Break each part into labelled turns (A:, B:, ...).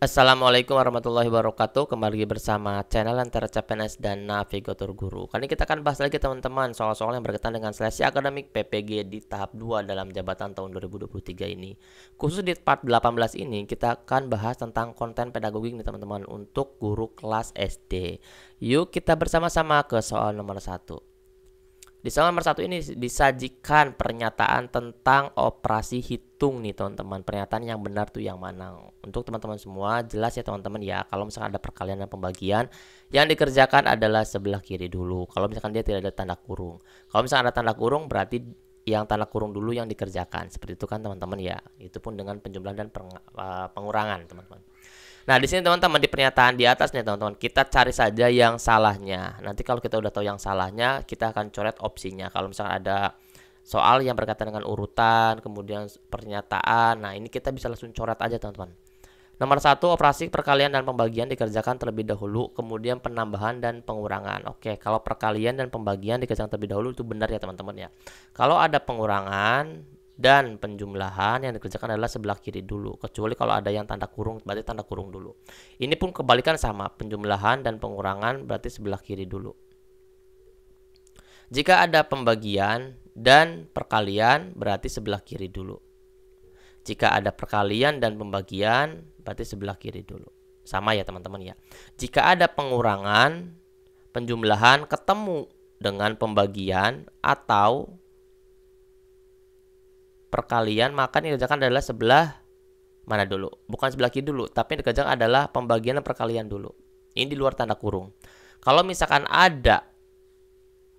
A: Assalamualaikum warahmatullahi wabarakatuh. Kembali bersama channel antara CPNS dan Navigator Guru. Kali ini kita akan bahas lagi teman-teman soal-soal yang berkaitan dengan seleksi akademik PPG di tahap 2 dalam jabatan tahun 2023 ini. Khusus di part 18 ini kita akan bahas tentang konten pedagogik nih teman-teman untuk guru kelas SD. Yuk kita bersama-sama ke soal nomor 1. Di soal nomor 1 ini disajikan pernyataan tentang operasi hitung nih teman-teman. Pernyataan yang benar tuh yang mana? Untuk teman-teman semua jelas ya teman-teman ya. Kalau misalkan ada perkalian dan pembagian, yang dikerjakan adalah sebelah kiri dulu. Kalau misalkan dia tidak ada tanda kurung. Kalau misalkan ada tanda kurung berarti yang tanda kurung dulu yang dikerjakan. Seperti itu kan teman-teman ya. Itu pun dengan penjumlahan dan pengurangan teman-teman. Nah, di sini teman-teman di pernyataan di atas nih teman-teman, kita cari saja yang salahnya. Nanti kalau kita udah tahu yang salahnya, kita akan coret opsinya. Kalau misalnya ada soal yang berkaitan dengan urutan, kemudian pernyataan, nah ini kita bisa langsung coret aja teman-teman. Nomor 1, operasi perkalian dan pembagian dikerjakan terlebih dahulu, kemudian penambahan dan pengurangan. Oke, kalau perkalian dan pembagian dikerjakan terlebih dahulu itu benar ya teman-teman ya. Kalau ada pengurangan dan penjumlahan yang dikerjakan adalah sebelah kiri dulu, kecuali kalau ada yang tanda kurung berarti tanda kurung dulu. Ini pun kebalikan sama, penjumlahan dan pengurangan berarti sebelah kiri dulu. Jika ada pembagian dan perkalian berarti sebelah kiri dulu. Jika ada perkalian dan pembagian berarti sebelah kiri dulu. Sama ya teman-teman ya. Jika ada pengurangan, penjumlahan ketemu dengan pembagian atau perkalian, maka yang dikerjakan adalah sebelah mana dulu? Bukan sebelah kiri dulu, tapi yang dikerjakan adalah pembagian dan perkalian dulu. Ini di luar tanda kurung. Kalau misalkan ada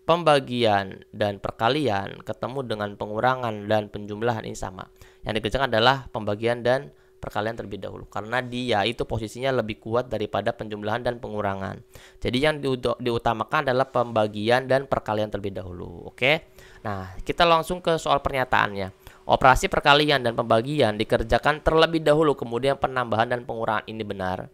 A: pembagian dan perkalian ketemu dengan pengurangan dan penjumlahan, ini sama. Yang dikerjakan adalah pembagian dan perkalian terlebih dahulu, karena dia itu posisinya lebih kuat daripada penjumlahan dan pengurangan. Jadi yang diutamakan adalah pembagian dan perkalian terlebih dahulu. Oke. Nah, kita langsung ke soal pernyataannya. Operasi perkalian dan pembagian dikerjakan terlebih dahulu, kemudian penambahan dan pengurangan, ini benar.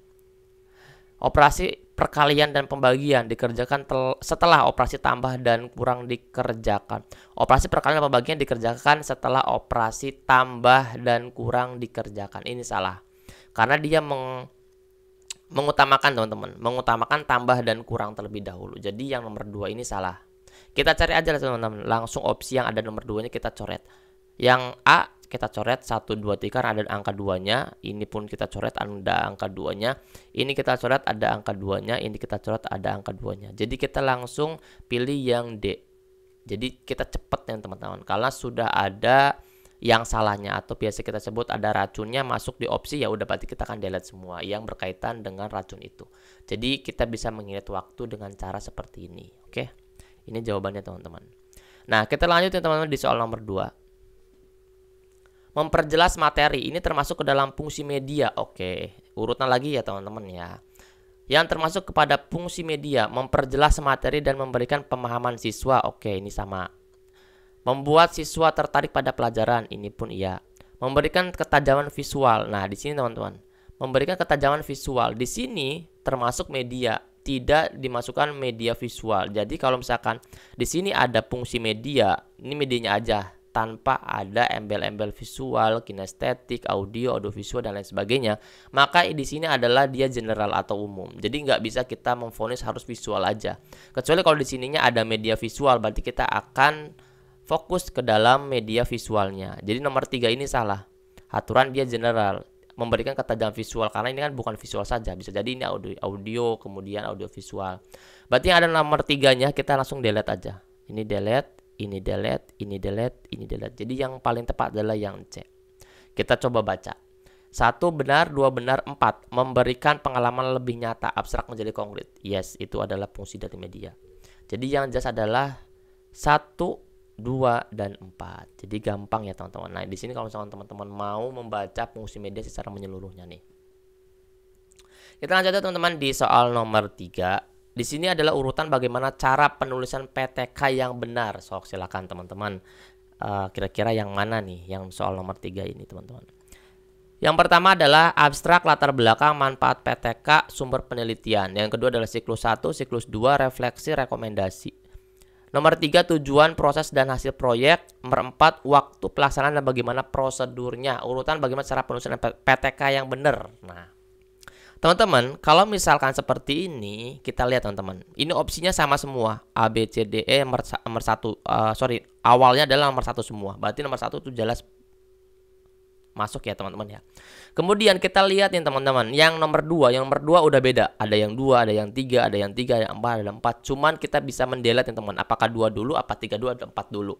A: Operasi perkalian dan pembagian dikerjakan setelah operasi tambah dan kurang dikerjakan. Operasi perkalian dan pembagian dikerjakan setelah operasi tambah dan kurang dikerjakan. Ini salah. Karena dia mengutamakan teman-teman, mengutamakan tambah dan kurang terlebih dahulu. Jadi yang nomor 2 ini salah. Kita cari aja teman-teman, langsung opsi yang ada nomor 2-nya kita coret. Yang A kita coret 1, 2, 3 karena ada angka 2-nya. Ini pun kita coret ada angka 2-nya. Ini kita coret ada angka 2-nya. Ini kita coret ada angka 2-nya. Jadi kita langsung pilih yang D. Jadi kita cepet ya teman-teman. Karena sudah ada yang salahnya atau biasa kita sebut ada racunnya masuk di opsi, ya udah berarti kita akan delete semua yang berkaitan dengan racun itu. Jadi kita bisa mengirit waktu dengan cara seperti ini. Oke. Ini jawabannya teman-teman. Nah, kita lanjut ya teman-teman di soal nomor 2. Memperjelas materi, ini termasuk ke dalam fungsi media. Oke, urutan lagi ya teman-teman ya. Yang termasuk kepada fungsi media, memperjelas materi dan memberikan pemahaman siswa. Oke, ini sama. Membuat siswa tertarik pada pelajaran, ini pun iya. Memberikan ketajaman visual. Nah, di sini teman-teman, memberikan ketajaman visual di sini termasuk media, tidak dimasukkan media visual. Jadi kalau misalkan di sini ada fungsi media, ini medianya aja, tanpa ada embel-embel visual, kinestetik, audio visual dan lain sebagainya, maka di sini adalah dia general atau umum. Jadi nggak bisa kita memvonis harus visual aja. Kecuali kalau di sininya ada media visual, berarti kita akan fokus ke dalam media visualnya. Jadi nomor 3 ini salah. Aturan dia general, memberikan ketajaman visual, karena ini kan bukan visual saja, bisa jadi ini audio kemudian audio visual. Berarti yang ada nomor 3-nya kita langsung delete aja. Ini delete. Ini delete, ini delete, ini delete. Jadi yang paling tepat adalah yang C. Kita coba baca. 1 benar, 2 benar, 4. Memberikan pengalaman lebih nyata, abstrak menjadi konkret. Yes, itu adalah fungsi dari media. Jadi yang jelas adalah 1, 2, dan 4. Jadi gampang ya teman-teman. Nah, di sini kalau misalkan teman-teman mau membaca fungsi media secara menyeluruhnya nih. Kita lanjut teman-teman di soal nomor 3. Di sini adalah urutan bagaimana cara penulisan PTK yang benar. So, silakan teman-teman. Kira-kira yang mana nih yang soal nomor 3 ini teman-teman. Yang pertama adalah abstrak latar belakang manfaat PTK sumber penelitian. Yang kedua adalah siklus 1, siklus 2, refleksi, rekomendasi. Nomor 3 tujuan, proses, dan hasil proyek. Nomor 4 waktu pelaksanaan dan bagaimana prosedurnya. Urutan bagaimana cara penulisan PTK yang benar. Nah, Teman-teman, kalau misalkan seperti ini, kita lihat teman-teman. Ini opsinya sama semua. A, B, C, D, E, nomor 1. Awalnya adalah nomor 1 semua. Berarti nomor 1 itu jelas masuk ya teman-teman ya. Kemudian kita lihat nih teman-teman, yang nomor 2 udah beda. Ada yang 2, ada yang 3, ada yang 3, ada yang 4, ada 4. Cuman kita bisa mendelete teman-teman. Apakah 2 dulu, apa 3 dulu, atau 4 dulu.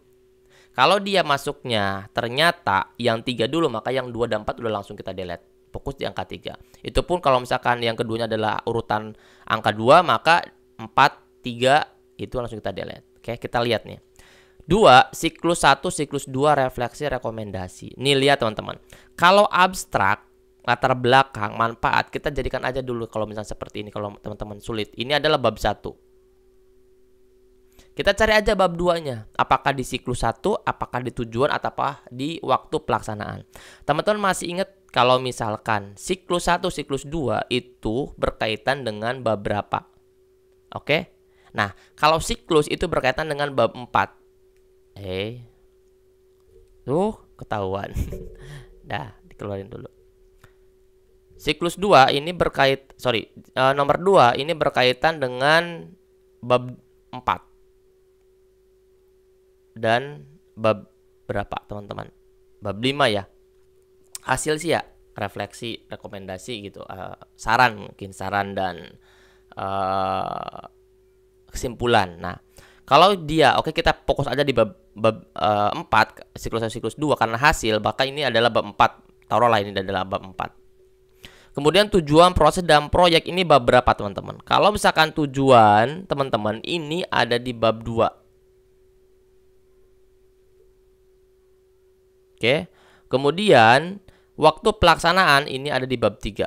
A: Kalau dia masuknya ternyata yang 3 dulu, maka yang 2 dan 4 udah langsung kita delete. Fokus di angka 3. Itu pun kalau misalkan yang keduanya adalah urutan angka 2, maka 4, 3 itu langsung kita delete. Oke, kita lihat nih. 2, siklus 1, siklus 2, refleksi, rekomendasi. Nih lihat teman-teman. Kalau abstrak, latar belakang, manfaat, kita jadikan aja dulu kalau misalnya seperti ini. Kalau teman-teman sulit, ini adalah bab 1. Kita cari aja bab 2-nya. Apakah di siklus 1, apakah di tujuan, ataukah di waktu pelaksanaan. Teman-teman masih ingat kalau misalkan siklus 1, siklus 2 itu berkaitan dengan bab berapa? Oke? Nah, kalau siklus itu berkaitan dengan bab 4. Tuh, ketahuan. Dah, dikeluarin dulu. Siklus 2 ini nomor 2 ini berkaitan dengan bab 4. Dan bab berapa teman-teman? Bab 5 ya. Hasil sih ya refleksi, rekomendasi gitu, saran dan kesimpulan. Nah, kalau dia kita fokus aja di bab 4, siklus 2 karena hasil, maka ini adalah bab 4. Taruhlah ini adalah bab 4. Kemudian tujuan, proses, dan proyek ini bab berapa teman-teman? Kalau misalkan tujuan teman-teman ini ada di bab 2. Oke. Kemudian waktu pelaksanaan ini ada di bab 3.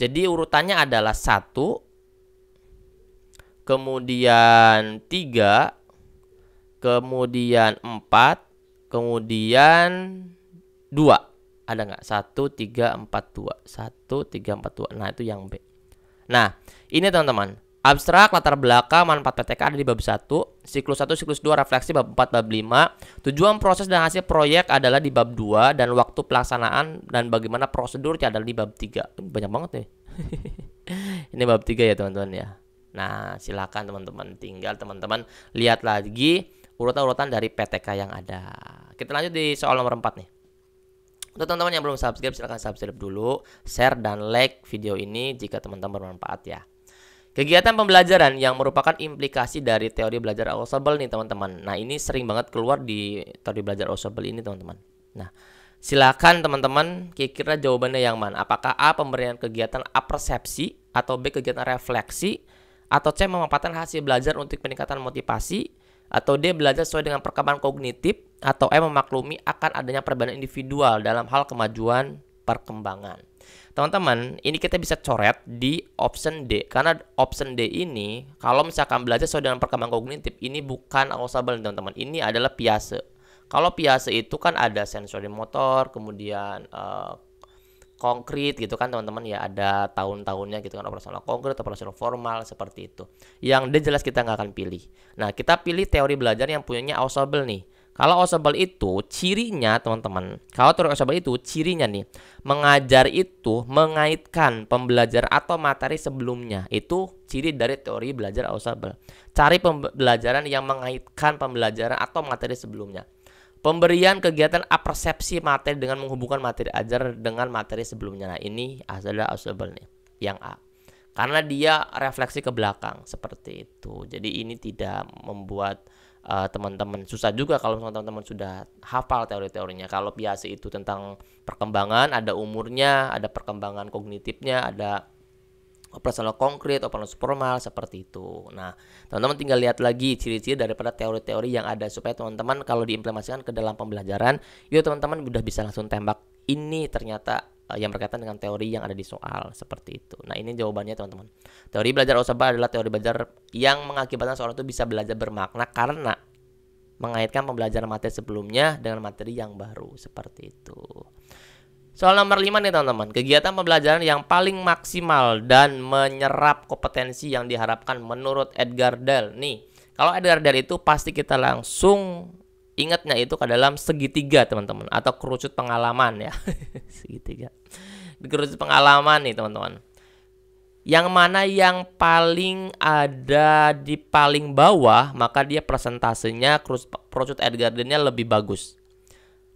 A: Jadi urutannya adalah 1, kemudian 3, kemudian 4, kemudian 2. Ada nggak? 1, 3, 4, 2. 1, 3, 4, 2. Nah, itu yang B. Nah, ini teman-teman. Abstrak, latar belakang, manfaat PTK ada di bab 1. Siklus 1, siklus 2, refleksi bab 4, bab 5. Tujuan, proses, dan hasil proyek adalah di bab 2. Dan waktu pelaksanaan dan bagaimana prosedurnya adalah di bab 3. Banyak banget nih. Ini bab 3 ya teman-teman ya. Nah, silakan teman-teman. Tinggal teman-teman lihat lagi urutan-urutan dari PTK yang ada. Kita lanjut di soal nomor 4 nih. Untuk teman-teman yang belum subscribe, silahkan subscribe dulu. Share dan like video ini jika teman-teman bermanfaat ya. Kegiatan pembelajaran yang merupakan implikasi dari teori belajar ensemble nih teman-teman. Nah, ini sering banget keluar di teori belajar ensemble ini teman-teman. Nah, silakan teman-teman kira-kira jawabannya yang mana? Apakah A, pemberian kegiatan apersepsi, atau B, kegiatan refleksi, atau C, memanfaatkan hasil belajar untuk peningkatan motivasi, atau D, belajar sesuai dengan perkembangan kognitif, atau E, memaklumi akan adanya perbedaan individual dalam hal kemajuan perkembangan. Teman-teman, ini kita bisa coret di option D. Karena option D ini, kalau misalkan belajar sesuai dengan perkembangan kognitif, ini bukan ensemble teman-teman. Ini adalah Piaget. Kalau Piaget itu kan ada sensori motor, kemudian konkret gitu kan teman-teman ya. Ada tahun-tahunnya gitu kan, operasional konkret, operasional formal, seperti itu. Yang D jelas kita nggak akan pilih. Nah, kita pilih teori belajar yang punyanya ensemble nih. Kalau ensemble itu cirinya teman-teman, kalau teori ensemble itu cirinya nih, mengajar itu mengaitkan pembelajaran atau materi sebelumnya. Itu ciri dari teori belajar ensemble. Cari pembelajaran yang mengaitkan pembelajaran atau materi sebelumnya. Pemberian kegiatan apersepsi materi dengan menghubungkan materi ajar dengan materi sebelumnya. Nah, ini adalah ensemble nih, yang A. Karena dia refleksi ke belakang seperti itu. Jadi ini tidak membuat teman-teman susah juga kalau teman-teman sudah hafal teori-teorinya. Kalau Piaget itu tentang perkembangan, ada umurnya, ada perkembangan kognitifnya, ada operasional konkret, operasional formal, seperti itu. Nah, teman-teman tinggal lihat lagi ciri-ciri daripada teori-teori yang ada supaya teman-teman kalau diimplementasikan ke dalam pembelajaran, yuk teman-teman udah bisa langsung tembak. Ini ternyata yang berkaitan dengan teori yang ada di soal, seperti itu. Nah, ini jawabannya teman-teman. Teori belajar ensemble adalah teori belajar yang mengakibatkan seorang itu bisa belajar bermakna karena mengaitkan pembelajaran materi sebelumnya dengan materi yang baru, seperti itu. Soal nomor 5 nih teman-teman. Kegiatan pembelajaran yang paling maksimal dan menyerap kompetensi yang diharapkan menurut Edgar Dale. Nih, kalau Edgar Dale itu pasti kita langsung Ingatnya itu ke dalam segitiga teman-teman, atau kerucut pengalaman ya. Segitiga. Di kerucut pengalaman nih teman-teman. Yang mana yang paling ada di paling bawah, maka dia presentasenya kerucut Edgar Deal-nya lebih bagus.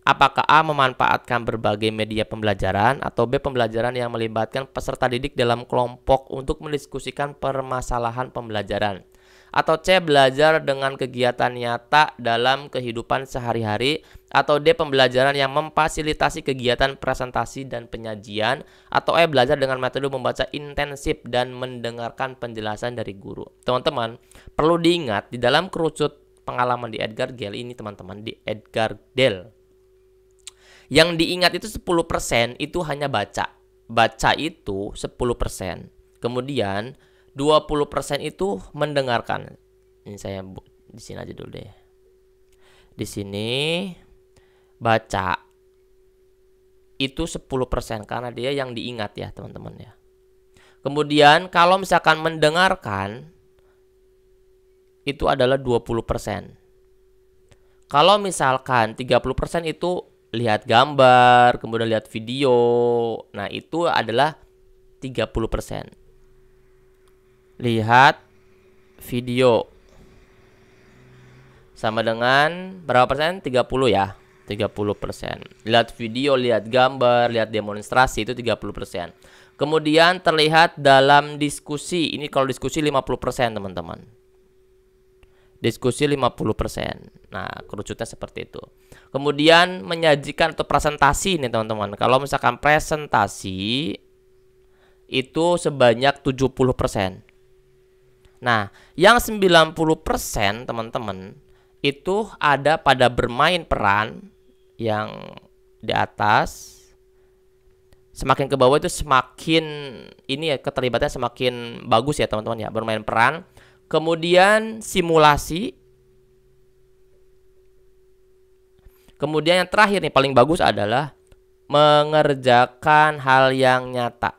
A: Apakah A. memanfaatkan berbagai media pembelajaran, atau B. pembelajaran yang melibatkan peserta didik dalam kelompok untuk mendiskusikan permasalahan pembelajaran, atau C. belajar dengan kegiatan nyata dalam kehidupan sehari-hari, atau D. pembelajaran yang memfasilitasi kegiatan presentasi dan penyajian, atau E. belajar dengan metode membaca intensif dan mendengarkan penjelasan dari guru. Teman-teman, perlu diingat di dalam kerucut pengalaman di Edgar Deal ini teman-teman, di Edgar Deal, yang diingat itu 10% itu hanya baca. Baca itu 10%. Kemudian 20% itu mendengarkan. Ini saya di sini aja dulu deh. Di sini baca itu 10% karena dia yang diingat ya, teman-teman ya. Kemudian kalau misalkan mendengarkan itu adalah 20%. Kalau misalkan 30% itu lihat gambar, kemudian lihat video. Nah, itu adalah 30%. Lihat video. Sama dengan berapa persen? 30 ya. 30%. Lihat video, lihat gambar, lihat demonstrasi itu 30%. Kemudian terlihat dalam diskusi. Ini kalau diskusi 50%, teman-teman. Diskusi 50%. Nah, kerucutnya seperti itu. Kemudian menyajikan atau presentasi nih teman-teman. Kalau misalkan presentasi itu sebanyak 70%. Nah, yang 90% teman-teman itu ada pada bermain peran yang di atas. Semakin ke bawah itu semakin ini ya, keterlibatannya semakin bagus ya teman-teman ya, bermain peran. Kemudian simulasi. Kemudian yang terakhir nih paling bagus adalah mengerjakan hal yang nyata.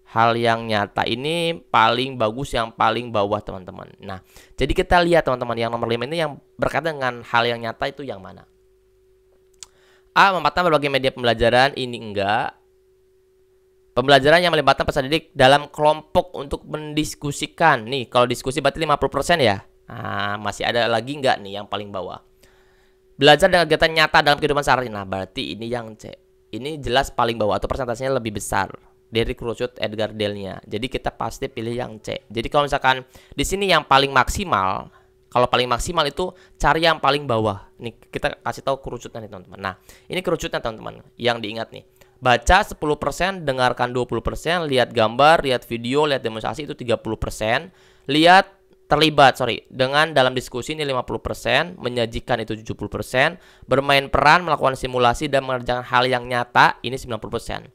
A: Hal yang nyata ini paling bagus, yang paling bawah teman-teman. Nah, jadi kita lihat teman-teman, yang nomor 5 ini yang berkaitan dengan hal yang nyata itu yang mana? A. memanfaatkan berbagai media pembelajaran, ini enggak. Pembelajaran yang melibatkan peserta didik dalam kelompok untuk mendiskusikan. Nih, kalau diskusi berarti 50% ya. Nah, masih ada lagi enggak nih yang paling bawah? Belajar dengan kegiatan nyata dalam kehidupan sehari-hari. Nah, berarti ini yang C. Ini jelas paling bawah atau persentasenya lebih besar dari kerucut Edgar Deal-nya. Jadi kita pasti pilih yang C. Jadi kalau misalkan di sini yang paling maksimal, kalau paling maksimal itu cari yang paling bawah. Nih, kita kasih tahu kerucutnya nih teman-teman. Nah, ini kerucutnya teman-teman yang diingat nih. Baca 10%, dengarkan 20%, lihat gambar, lihat video, lihat demonstrasi itu 30%, lihat terlibat, dengan dalam diskusi ini 50%, menyajikan itu 70%, bermain peran, melakukan simulasi dan mengerjakan hal yang nyata ini 90%.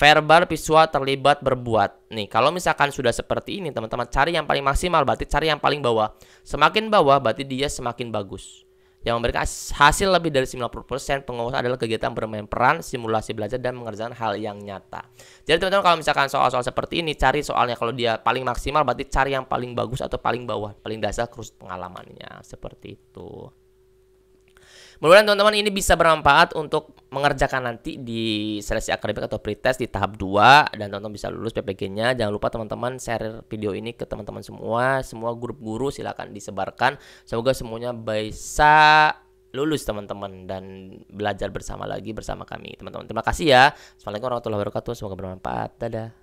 A: Verbal, visual, terlibat, berbuat. Nih, kalau misalkan sudah seperti ini teman-teman, cari yang paling maksimal, berarti cari yang paling bawah. Semakin bawah berarti dia semakin bagus. Yang memberikan hasil lebih dari 90% penguasa adalah kegiatan bermain peran, simulasi belajar, dan mengerjakan hal yang nyata. Jadi teman-teman, kalau misalkan soal-soal seperti ini, cari soalnya kalau dia paling maksimal berarti cari yang paling bagus atau paling bawah, paling dasar kerucut pengalamannya, seperti itu. Mudah-mudahan teman-teman ini bisa bermanfaat untuk mengerjakan nanti di seleksi akademik atau pretest di tahap 2, dan teman-teman bisa lulus PPG-nya. Jangan lupa teman-teman share video ini ke teman-teman semua grup guru, silakan disebarkan. Semoga semuanya bisa lulus teman-teman dan belajar bersama lagi bersama kami teman-teman. Terima kasih ya. Assalamualaikum warahmatullahi wabarakatuh. Semoga bermanfaat. Dadah.